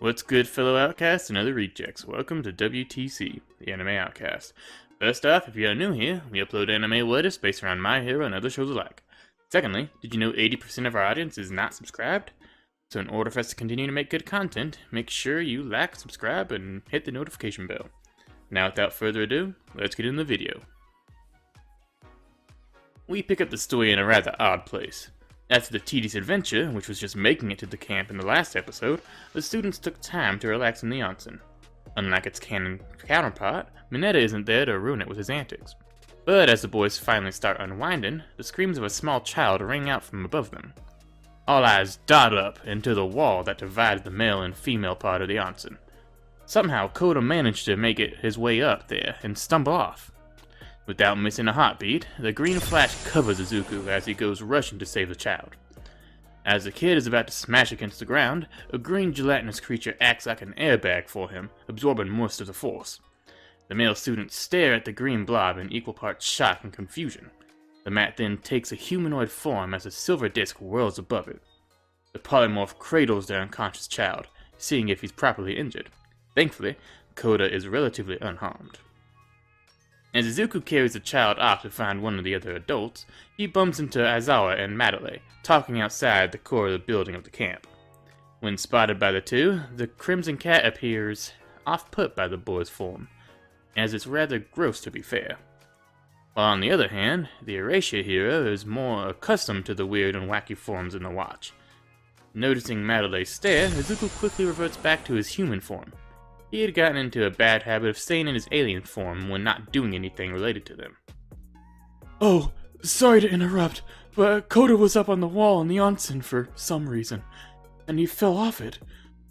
What's good, fellow outcasts and other rejects? Welcome to WTC, the Anime Outcast. First off, if you are new here, we upload anime latest based around My Hero and other shows alike. Secondly, did you know 80% of our audience is not subscribed? So in order for us to continue to make good content, make sure you like, subscribe, and hit the notification bell. Now without further ado, let's get in the video. We pick up the story in a rather odd place. After the tedious adventure, which was just making it to the camp in the last episode, the students took time to relax in the onsen. Unlike its canon counterpart, Mineta isn't there to ruin it with his antics. But as the boys finally start unwinding, the screams of a small child ring out from above them. All eyes dart up into the wall that divides the male and female part of the onsen. Somehow Koda managed to make it his way up there and stumble off. Without missing a heartbeat, the green flash covers Izuku as he goes rushing to save the child. As the kid is about to smash against the ground, a green gelatinous creature acts like an airbag for him, absorbing most of the force. The male students stare at the green blob in equal parts shock and confusion. The mat then takes a humanoid form as a silver disc whirls above it. The polymorph cradles their unconscious child, seeing if he's properly injured. Thankfully, Koda is relatively unharmed. As Izuku carries the child off to find one of the other adults, he bumps into Aizawa and Madelay, talking outside the core of the building of the camp. When spotted by the two, the Crimson Cat appears off-put by the boy's form, as it's rather gross to be fair. While on the other hand, the Erasure hero is more accustomed to the weird and wacky forms in the watch. Noticing Madelay's stare, Izuku quickly reverts back to his human form. He had gotten into a bad habit of staying in his alien form when not doing anything related to them. Oh, sorry to interrupt, but Koda was up on the wall in the onsen for some reason, and he fell off it,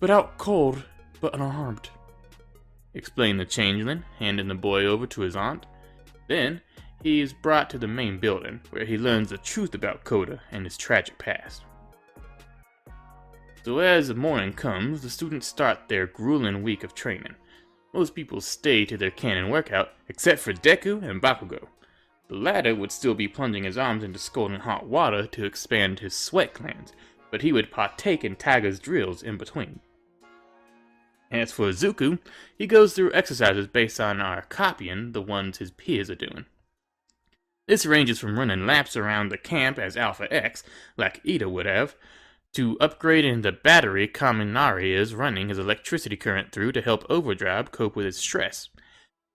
but out cold, but unharmed. Explained the changeling, handing the boy over to his aunt. Then, he is brought to the main building, where he learns the truth about Koda and his tragic past. So as the morning comes, the students start their grueling week of training. Most people stay to their canon workout, except for Deku and Bakugo. The latter would still be plunging his arms into scalding hot water to expand his sweat glands, but he would partake in Taiga's drills in between. As for Izuku, he goes through exercises based on our copying the ones his peers are doing. This ranges from running laps around the camp as Alpha X, like Ida would have, to upgrading the battery Kaminari is running his electricity current through to help Overdrive cope with his stress.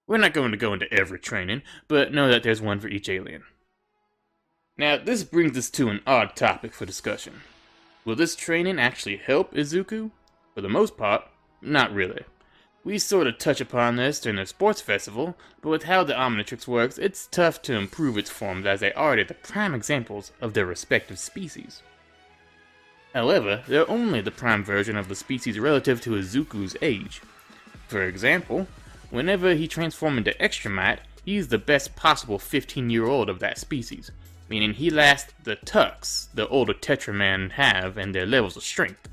We're not going to go into every training, but know that there's one for each alien. Now, this brings us to an odd topic for discussion. Will this training actually help Izuku? For the most part, not really. We sort of touch upon this during the sports festival, but with how the Omnitrix works, it's tough to improve its forms as they are the prime examples of their respective species. However, they're only the prime version of the species relative to Izuku's age. For example, whenever he transforms into Extra Might, he's the best possible 15-year-old of that species, meaning he lasts the tucks the older Tetraman have and their levels of strength.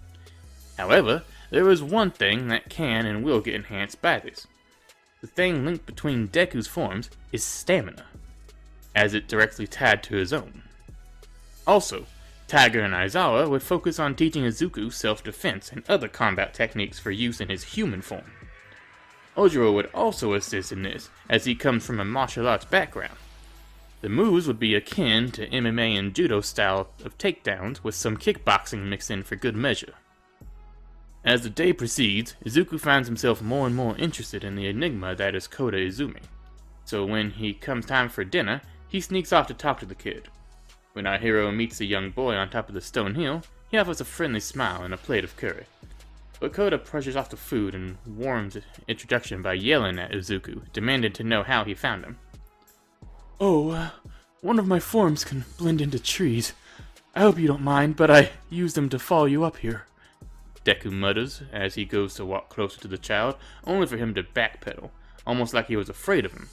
However, there is one thing that can and will get enhanced by this. The thing linked between Deku's forms is stamina, as it directly tied to his own. Also, Taiga and Aizawa would focus on teaching Izuku self-defense and other combat techniques for use in his human form. Ojiro would also assist in this, as he comes from a martial arts background. The moves would be akin to MMA and Judo style of takedowns, with some kickboxing mixed in for good measure. As the day proceeds, Izuku finds himself more and more interested in the enigma that is Koda Izumi. So when he comes time for dinner, he sneaks off to talk to the kid. When our hero meets the young boy on top of the stone hill, he offers a friendly smile and a plate of curry. But Koda brushes off the food and warms introduction by yelling at Izuku, demanding to know how he found him. Oh, one of my forms can blend into trees. I hope you don't mind, but I used them to follow you up here. Deku mutters as he goes to walk closer to the child, only for him to backpedal, almost like he was afraid of him.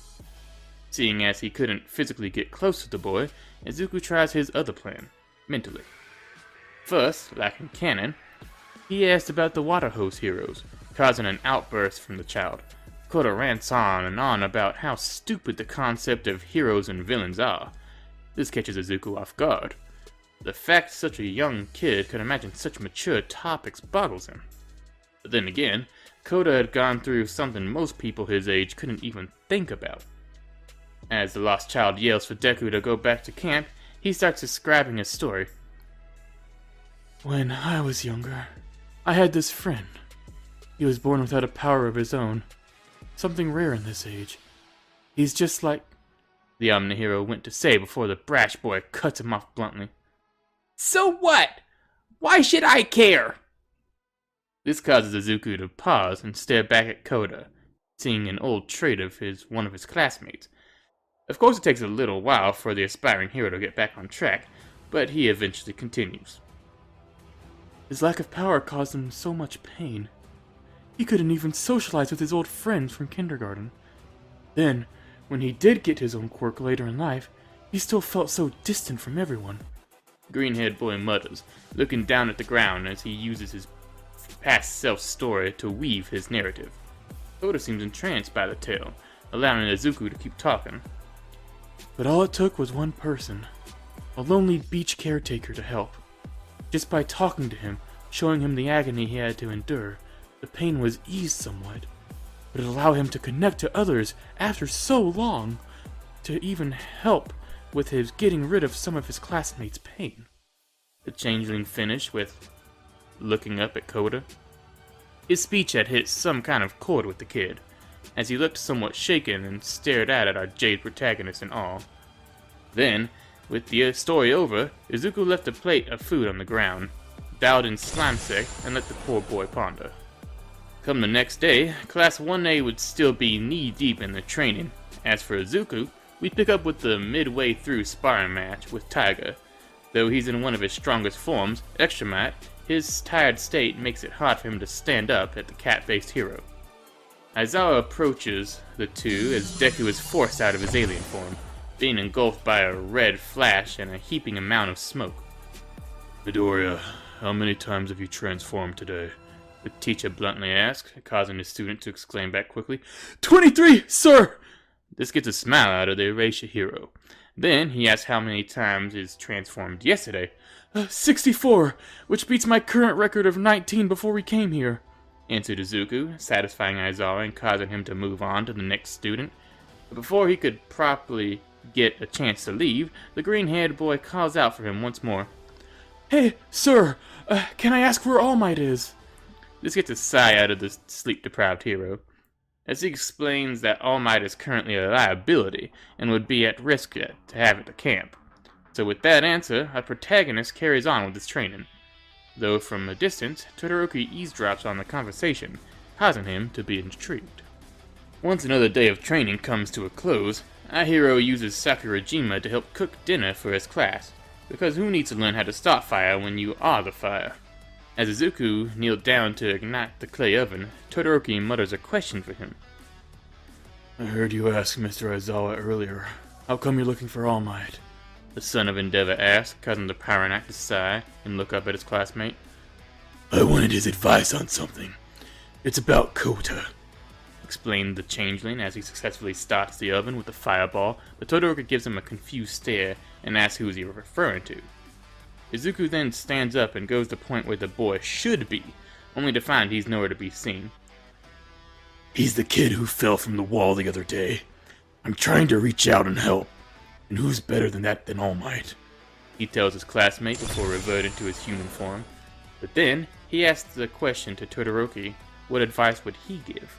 Seeing as he couldn't physically get close to the boy, Izuku tries his other plan, mentally. First, like in canon, he asked about the water hose heroes, causing an outburst from the child. Koda rants on and on about how stupid the concept of heroes and villains are. This catches Izuku off guard. The fact such a young kid could imagine such mature topics boggles him. But then again, Koda had gone through something most people his age couldn't even think about. As the lost child yells for Deku to go back to camp, he starts describing his story. When I was younger, I had this friend. He was born without a power of his own. Something rare in this age. He's just like... The Omnihero went to say before the brash boy cuts him off bluntly. So what? Why should I care? This causes Izuku to pause and stare back at Koda, seeing an old trait of one of his classmates. Of course it takes a little while for the aspiring hero to get back on track, but he eventually continues. His lack of power caused him so much pain. He couldn't even socialize with his old friends from kindergarten. Then, when he did get his own quirk later in life, he still felt so distant from everyone. The green-haired boy mutters, looking down at the ground as he uses his past self story to weave his narrative. Koda seems entranced by the tale, allowing Izuku to keep talking. But all it took was one person, a lonely beach caretaker, to help. Just by talking to him, showing him the agony he had to endure, the pain was eased somewhat. But it allowed him to connect to others after so long, to even help with his getting rid of some of his classmates' pain. The changeling finished with looking up at Koda. His speech had hit some kind of chord with the kid, as he looked somewhat shaken and stared out at our jade protagonist in awe. Then, with the story over, Izuku left a plate of food on the ground, dialed in slime sect, and let the poor boy ponder. Come the next day, Class 1A would still be knee-deep in the training. As for Izuku, we'd pick up with the midway through sparring match with Taiga. Though he's in one of his strongest forms, Extra Might, his tired state makes it hard for him to stand up at the cat-based hero. Aizawa approaches the two as Deku is forced out of his alien form, being engulfed by a red flash and a heaping amount of smoke. Midoriya, how many times have you transformed today? The teacher bluntly asks, causing the student to exclaim back quickly, 23, sir! This gets a smile out of the Erasure hero. Then he asks how many times is transformed yesterday. 64, which beats my current record of 19 before we came here, answered Izuku, satisfying Aizawa and causing him to move on to the next student. But before he could properly get a chance to leave, the green-haired boy calls out for him once more. Hey, sir, can I ask where All Might is? This gets a sigh out of the sleep-deprived hero, as he explains that All Might is currently a liability and would be at risk to have at the camp. So with that answer, our protagonist carries on with his training. Though from a distance, Todoroki eavesdrops on the conversation, causing him to be intrigued. Once another day of training comes to a close, our hero uses Sakurajima to help cook dinner for his class, because who needs to learn how to start fire when you are the fire? As Izuku kneeled down to ignite the clay oven, Todoroki mutters a question for him. I heard you ask Mr. Aizawa earlier. How come you're looking for All Might? The son of Endeavor asks, causing the Power Knight to sigh and look up at his classmate. I wanted his advice on something. It's about Koda, explained the changeling as he successfully starts the oven with the fireball, but Todoroki gives him a confused stare and asks who is he referring to. Izuku then stands up and goes to point where the boy should be, only to find he's nowhere to be seen. He's the kid who fell from the wall the other day. I'm trying to reach out and help. And who's better than that than All Might? He tells his classmate before reverting to his human form. But then, he asks the question to Todoroki, what advice would he give?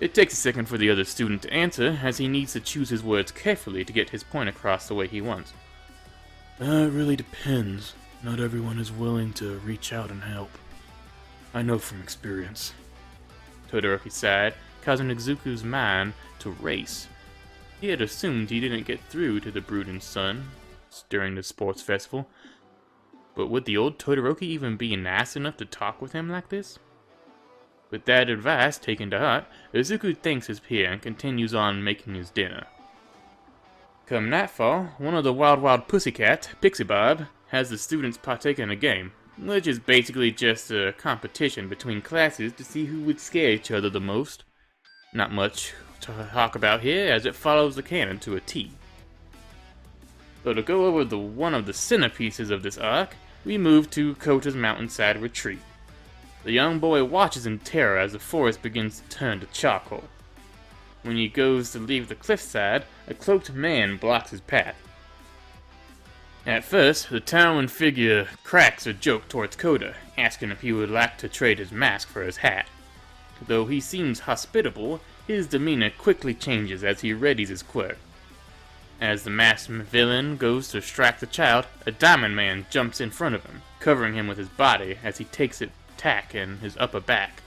It takes a second for the other student to answer, as he needs to choose his words carefully to get his point across the way he wants. It really depends. Not everyone is willing to reach out and help. I know from experience. Todoroki sighed, causing Izuku's mind to race. He had assumed he didn't get through to the brooding son during the sports festival. But would the old Todoroki even be nice enough to talk with him like this? With that advice taken to heart, Izuku thanks his peer and continues on making his dinner. Come nightfall, one of the Wild Pussycats, Pixie Bob, has the students partake in a game, which is basically just a competition between classes to see who would scare each other the most. Not much to talk about here, as it follows the canon to a T. So to go over one of the centerpieces of this arc, we move to Kota's mountainside retreat. The young boy watches in terror as the forest begins to turn to charcoal. When he goes to leave the cliffside, a cloaked man blocks his path. At first, the towering figure cracks a joke towards Koda, asking if he would like to trade his mask for his hat. Though he seems hospitable, his demeanor quickly changes as he readies his quirk. As the masked villain goes to strike the child, a diamond man jumps in front of him, covering him with his body as he takes an attack in his upper back.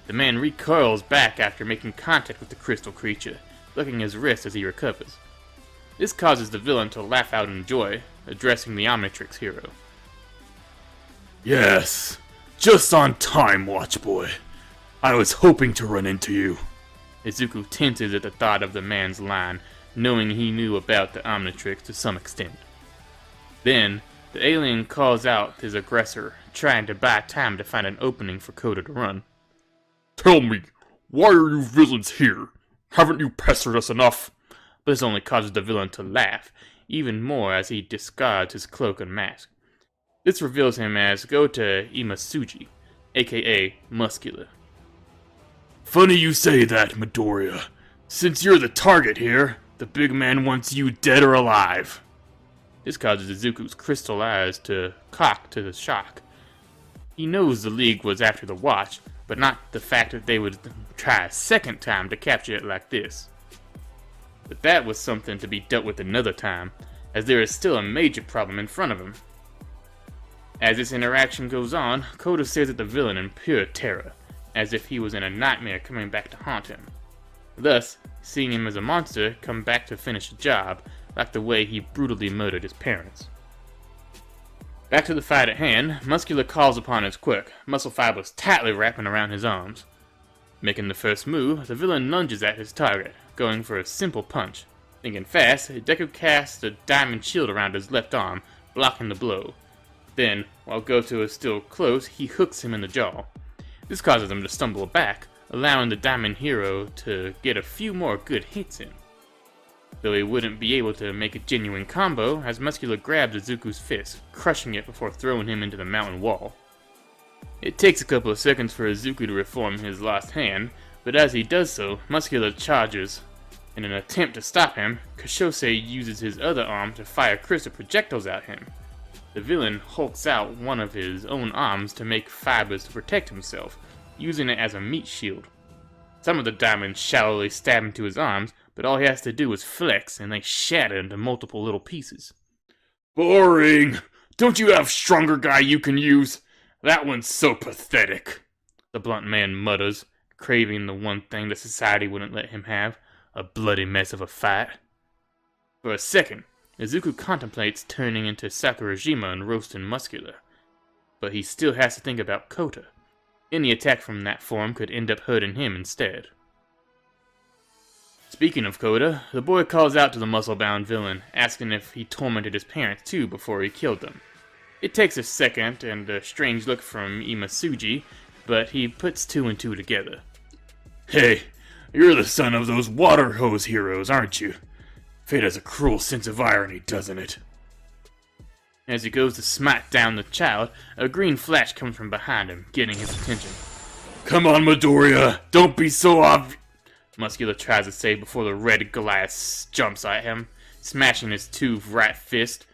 The man recoils back after making contact with the crystal creature, licking his wrist as he recovers. This causes the villain to laugh out in joy, addressing the Omnitrix hero. Yes, just on time, Watch Boy. I was hoping to run into you. Izuku tenses at the thought of the man's line, knowing he knew about the Omnitrix to some extent. Then, the alien calls out his aggressor, trying to buy time to find an opening for Koda to run. Tell me, why are you villains here? Haven't you pestered us enough? But this only causes the villain to laugh, even more as he discards his cloak and mask. This reveals him as Gota Imasuji, aka Muscular. Funny you say that, Midoriya. Since you're the target here, the big man wants you dead or alive. This causes Izuku's crystal eyes to cock to the shock. He knows the League was after the watch, but not the fact that they would try a second time to capture it like this. But that was something to be dealt with another time, as there is still a major problem in front of him. As this interaction goes on, Koda stares at the villain in pure terror, as if he was in a nightmare coming back to haunt him. Thus, seeing him as a monster come back to finish the job, like the way he brutally murdered his parents. Back to the fight at hand, Muscular calls upon his quirk, muscle fibers tightly wrapping around his arms. Making the first move, the villain lunges at his target, going for a simple punch. Thinking fast, Deku casts a diamond shield around his left arm, blocking the blow. Then, while Goto is still close, he hooks him in the jaw. This causes him to stumble back, allowing the diamond hero to get a few more good hits in. Though he wouldn't be able to make a genuine combo, as Muscular grabs Izuku's fist, crushing it before throwing him into the mountain wall. It takes a couple of seconds for Izuku to reform his lost hand, but as he does so, Muscular charges. In an attempt to stop him, Koshosei uses his other arm to fire crystal projectiles at him. The villain hulks out one of his own arms to make fibers to protect himself, using it as a meat shield. Some of the diamonds shallowly stab into his arms, but all he has to do is flex, and they shatter into multiple little pieces. Boring! Don't you have stronger guy you can use? That one's so pathetic, the blunt man mutters, craving the one thing that society wouldn't let him have, a bloody mess of a fight. For a second, Izuku contemplates turning into Sakurajima and roasting Muscular, but he still has to think about Kota. Any attack from that form could end up hurting him instead. Speaking of Koda, the boy calls out to the muscle-bound villain, asking if he tormented his parents too before he killed them. It takes a second and a strange look from Imasuji, but he puts two and two together. Hey, you're the son of those water hose heroes, aren't you? Fate has a cruel sense of irony, doesn't it? As he goes to smite down the child, a green flash comes from behind him, getting his attention. Come on, Midoriya, don't be so Muscular tries to say before the red Goliath jumps at him, smashing his two right fist.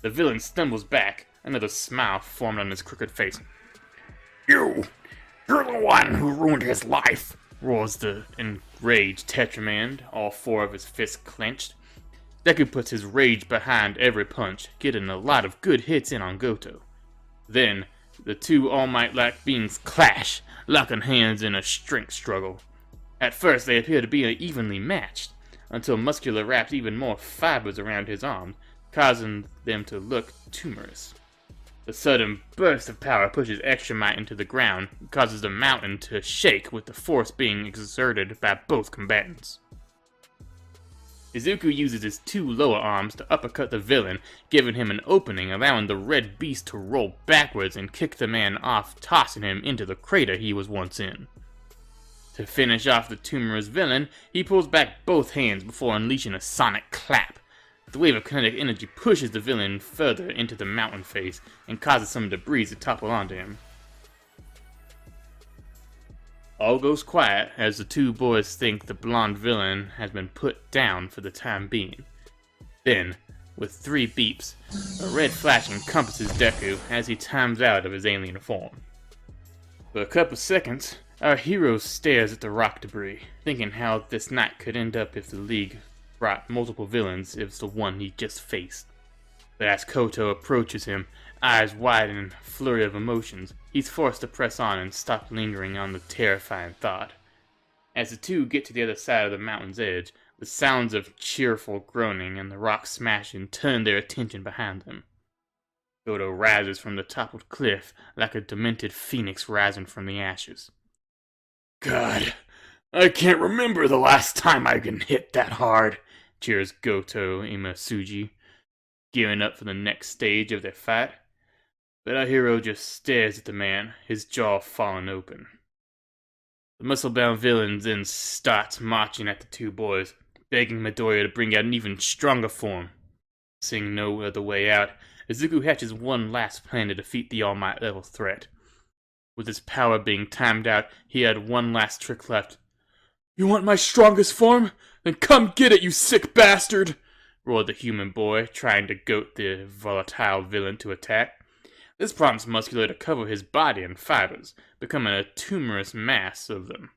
The villain stumbles back, another smile formed on his crooked face. You're the one who ruined his life, roars the enraged Tetramand, all four of his fists clenched. Deku puts his rage behind every punch, getting a lot of good hits in on Goto. Then, the two All Might-like beings clash, locking hands in a strength struggle. At first, they appear to be evenly matched, until Muscular wraps even more fibers around his arm, causing them to look tumorous. The sudden burst of power pushes extra might into the ground, and causes the mountain to shake with the force being exerted by both combatants. Izuku uses his two lower arms to uppercut the villain, giving him an opening, allowing the red beast to roll backwards and kick the man off, tossing him into the crater he was once in. To finish off the tumorous villain, he pulls back both hands before unleashing a sonic clap. The wave of kinetic energy pushes the villain further into the mountain face and causes some debris to topple onto him. All goes quiet as the two boys think the blonde villain has been put down for the time being. Then, with 3 beeps, a red flash encompasses Deku as he times out of his alien form. For a couple seconds, our hero stares at the rock debris, thinking how this night could end up if the League brought multiple villains as the one he just faced. But as Koto approaches him, eyes wide in a flurry of emotions, he's forced to press on and stop lingering on the terrifying thought. As the two get to the other side of the mountain's edge, the sounds of cheerful groaning and the rock smashing turn their attention behind them. Koda rises from the toppled cliff like a demented phoenix rising from the ashes. God, I can't remember the last time I've been hit that hard, cheers Goto Imasuji, gearing up for the next stage of their fight. But our hero just stares at the man, his jaw fallen open. The muscle-bound villain then starts marching at the two boys, begging Midoriya to bring out an even stronger form. Seeing no other way out, Izuku hatches one last plan to defeat the All Might level threat. With his power being timed out, he had one last trick left. You want my strongest form? Then come get it, you sick bastard! Roared the human boy, trying to goad the volatile villain to attack. This prompts Muscular to cover his body in fibers, becoming a tumorous mass of them.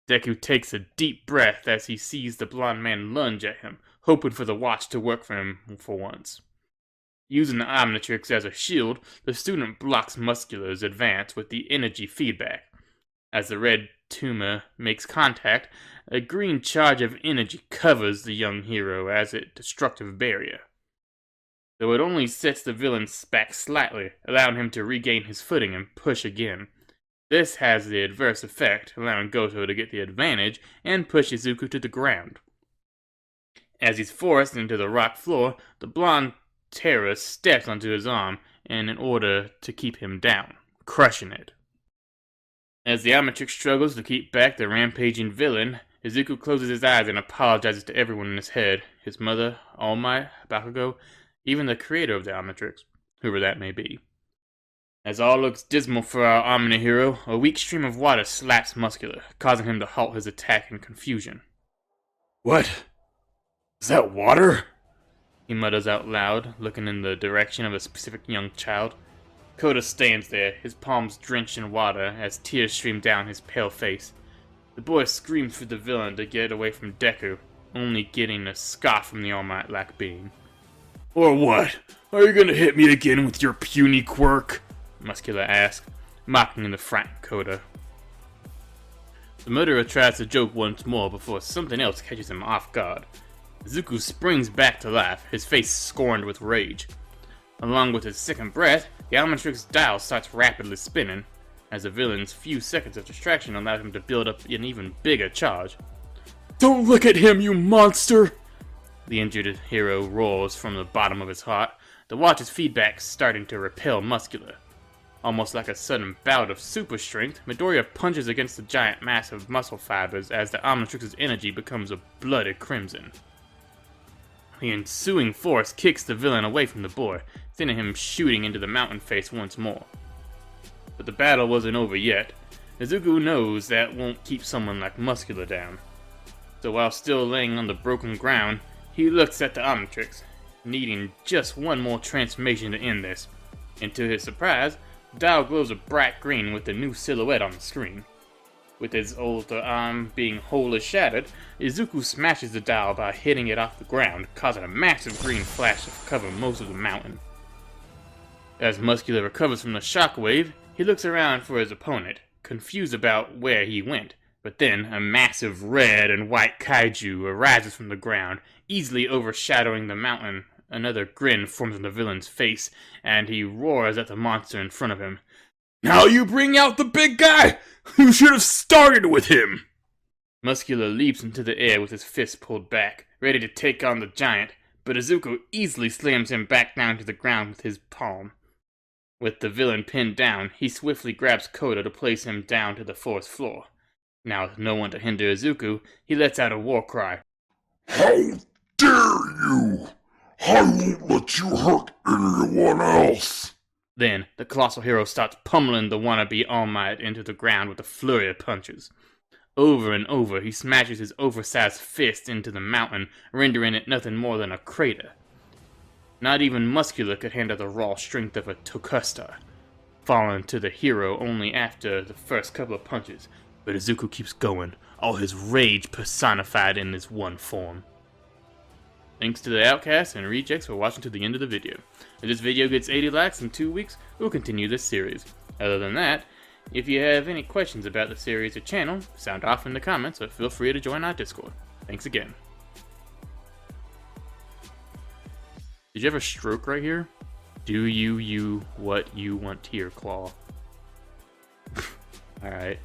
Deku takes a deep breath as he sees the blonde man lunge at him, hoping for the watch to work for him for once. Using the Omnitrix as a shield, the student blocks Muscular's advance with the energy feedback. As the red tumor makes contact, a green charge of energy covers the young hero as a destructive barrier. Though it only sets the villain back slightly, allowing him to regain his footing and push again. This has the adverse effect, allowing Goto to get the advantage and push Izuku to the ground. As he's forced into the rock floor, the blonde terror steps onto his arm in order to keep him down, crushing it. As the Omnitrix struggles to keep back the rampaging villain, Izuku closes his eyes and apologizes to everyone in his head, his mother, All Might, Bakugo, even the creator of the Omnitrix, whoever that may be. As all looks dismal for our Omni hero, a weak stream of water slaps Muscular, causing him to halt his attack in confusion. What? Is that water? He mutters out loud, looking in the direction of a specific young child. Koda stands there, his palms drenched in water as tears stream down his pale face. The boy screams for the villain to get away from Deku, only getting a scoff from the All Might-like being. Or what? Are you gonna hit me again with your puny quirk? Muscular asks, mocking the frightened Koda. The murderer tries to joke once more before something else catches him off guard. Izuku springs back to life, his face scorned with rage. Along with his second breath, the Omnitrix dial starts rapidly spinning, as the villain's few seconds of distraction allow him to build up an even bigger charge. Don't look at him, you monster! The injured hero roars from the bottom of his heart, the watch's feedback starting to repel Muscular. Almost like a sudden bout of super strength, Midoriya punches against the giant mass of muscle fibers as the Omnitrix's energy becomes a blooded crimson. The ensuing force kicks the villain away from the boy, sending him shooting into the mountain face once more. But the battle wasn't over yet. Izuku knows that won't keep someone like Muscular down. So while still laying on the broken ground, he looks at the Omnitrix, needing just one more transformation to end this. And to his surprise, the dial glows a bright green with a new silhouette on the screen. With his older arm being wholly shattered, Izuku smashes the dial by hitting it off the ground, causing a massive green flash to cover most of the mountain. As Muscular recovers from the shockwave, he looks around for his opponent, confused about where he went. But then, a massive red and white kaiju arises from the ground, easily overshadowing the mountain. Another grin forms on the villain's face, and he roars at the monster in front of him. Now you bring out the big guy! You should have started with him! Muscular leaps into the air with his fist pulled back, ready to take on the giant, but Izuku easily slams him back down to the ground with his palm. With the villain pinned down, he swiftly grabs Koda to place him down to the forest floor. Now with no one to hinder Izuku, he lets out a war cry. How dare you! I won't let you hurt anyone else! Then, the colossal hero starts pummeling the wannabe All Might into the ground with a flurry of punches. Over and over, he smashes his oversized fist into the mountain, rendering it nothing more than a crater. Not even Muscular could handle the raw strength of a Tokustar, falling to the hero only after the first couple of punches. But Izuku keeps going, all his rage personified in this one form. Thanks to the Outcasts and Rejects for watching to the end of the video. If this video gets 80 likes in 2 weeks, we'll continue this series. Other than that, if you have any questions about the series or channel, sound off in the comments or feel free to join our Discord. Thanks again. Did you have a stroke right here? Do you what you want here, Claw? Alright.